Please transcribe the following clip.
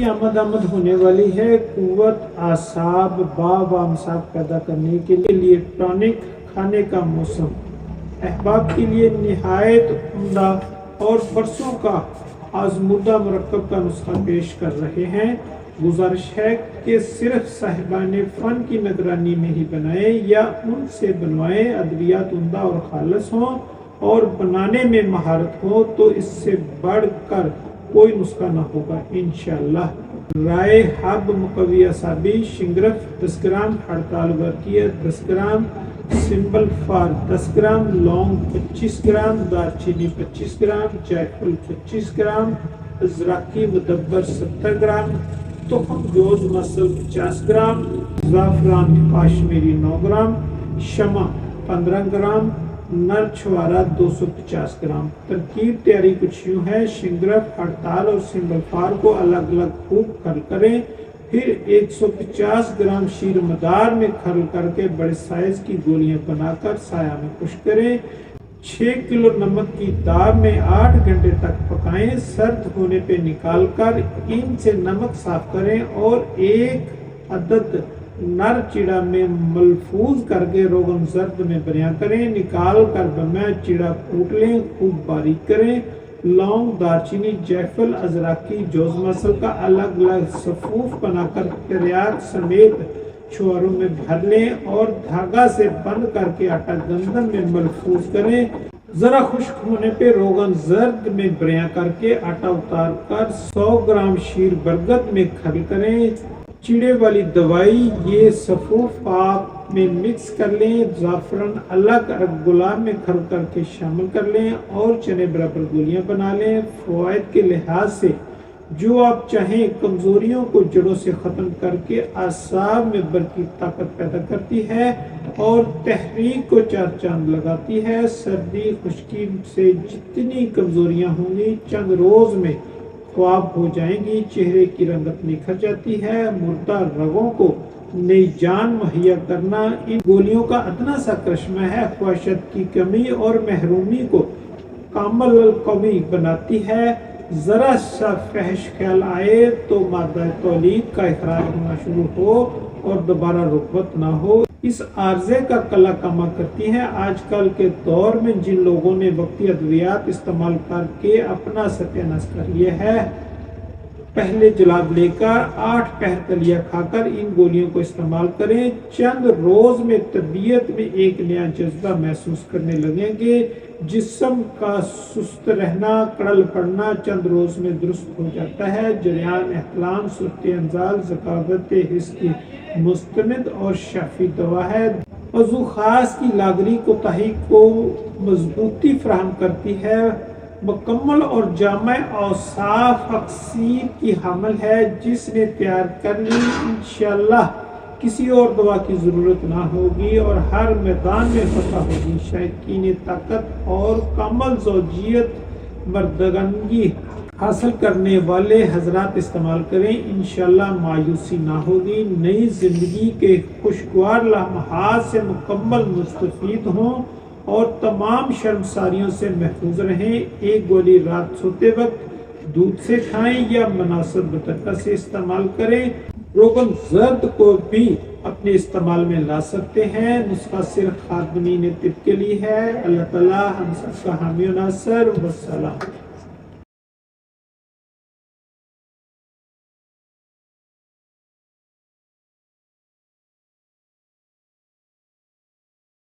की आमद होने वाली है। कुव्वत आसाब बामसाक पैदा करने के लिए टॉनिक खाने का मौसम अहबाब के लिए निहायत उम्दा और बरसों का आजमुदा मरकब का नुस्खा पेश कर रहे हैं। गुजारिश है कि सिर्फ साहिबान फ़न की निगरानी में ही बनाएं या उनसे बनवाएं। अद्वियात उम्दा और खालिस हों और बनाने में महारत हो तो इससे बढ़कर कोई नुस्खा ना होगा इंशाअल्लाह। राय हब मुकवी असाबी शिंगरफ 10 ग्राम, हड़ताल वर्कियत 10 ग्राम, सिंबल फार 10 ग्राम, लौंग 25 ग्राम, दालचीनी 25 ग्राम, जायफल 25 ग्राम, अजराकी मुदब्बर 70 ग्राम, तुखम जोज मसल 50 ग्राम, ज़ाफ़रान काश्मीरी 9 ग्राम, शमा 15 ग्राम, नर छुआरा 250 ग्राम। तरकीब तैयारी कुछ यूँ है। शिंगरफ, हड़ताल और सिंबल फार को अलग अलग खूब खल करें। फिर 150 ग्राम शीर मदार में खल करके बड़े साइज की गोलियां बनाकर साया में खुश्क करें। 6 किलो नमक की दाब में 8 घंटे तक पकाएं। सर्द होने पे निकाल कर इनसे नमक साफ करें और 1 अदद नर चिड़ा में मलफूज करके रोगन जर्द में बयां करें। निकाल कर बम्या चिड़ा कूट लें, खूब बारीक करें। लौंग, दालचीनी, जायफल, अजराकी, जोज मसल का अलग अलग सफूफ बनाकर तिर्याक समेत छुआरों में भर लें और धागा से बंद करके आटा गंदम में मलफूज करें। जरा खुश्क होने पे रोगन जर्द में बयां करके आटा उतार कर 100 ग्राम शीर बरगद में खल करें। चिड़े वाली दवाई ये सफूफ आप में मिक्स कर लें। ज़ाफ़रान अलग अलग गुलाब में खल करके शामिल कर लें और चने बराबर गोलियां बना लें। फ़वाइद के लिहाज से जो आप चाहें, कमज़ोरियों को जड़ों से ख़त्म करके आसाब में बरकी ताकत पैदा करती है और तहरीक को 4 चांद लगाती है। सर्दी खुश्की से जितनी कमज़ोरियाँ होंगी चंद रोज़ में ख्वाब हो जाएंगी। चेहरे की रंगत निखर जाती है। मुर्दा रगों को नई जान मुहैया करना इन गोलियों का अदना सा करिश्मा है। ख्वाहिशत की कमी और महरूमी को कामल कवी बनाती है। जरा सा फहश ख्याल आए तो मादा तौलीद का इखराज होना शुरू हो और दोबारा रुकवत ना हो, इस आर्जे का कला कमा करती है। आजकल के दौर में जिन लोगों ने वक्ती अद्वियात इस्तेमाल करके अपना सत्यानाश कर लिया है, पहले जलाब लेकर 8 पहर तलिया खाकर इन गोलियों को इस्तेमाल करें। चंद रोज में तबीयत में एक नया जज्बा महसूस करने लगेंगे। जिस्म का सुस्त रहना, कड़ल पड़ना चंद रोज में दुरुस्त हो जाता है। जरियान एहतलाम, सुर्त अंजाल, ज़कावत हिस्स की मुस्तमिद और शाफी दवा है। वज़ू खास की लागरी कोताही को मजबूती फराहम करती है। मुकम्मल और जामा औसाफ अक्सीर की हामिल है। जिसने तैयार कर ली इंशाअल्लाह किसी और दवा की ज़रूरत ना होगी और हर मैदान में फतह होगी। शायकीन ताकत और कामल ज़ौजियत मर्दगंगी हासिल करने वाले हजरात इस्तेमाल करें, इंशाअल्लाह मायूसी ना होगी। नई ज़िंदगी के खुशगवार लम्हात से मुकम्मल मुस्तफ़ीद हों और तमाम शर्मसारियों से महफूज रहें। एक गोली रात सोते वक्त दूध से खाएं या मुनासिब बतरका से इस्तेमाल करें। रोगन जर्द को भी अपने इस्तेमाल में ला सकते हैं। नुस्खा सिर्फ खादमीन तिब के लिए है। अल्लाह ताला हम सबका हामी और नासर। वस्सलाम।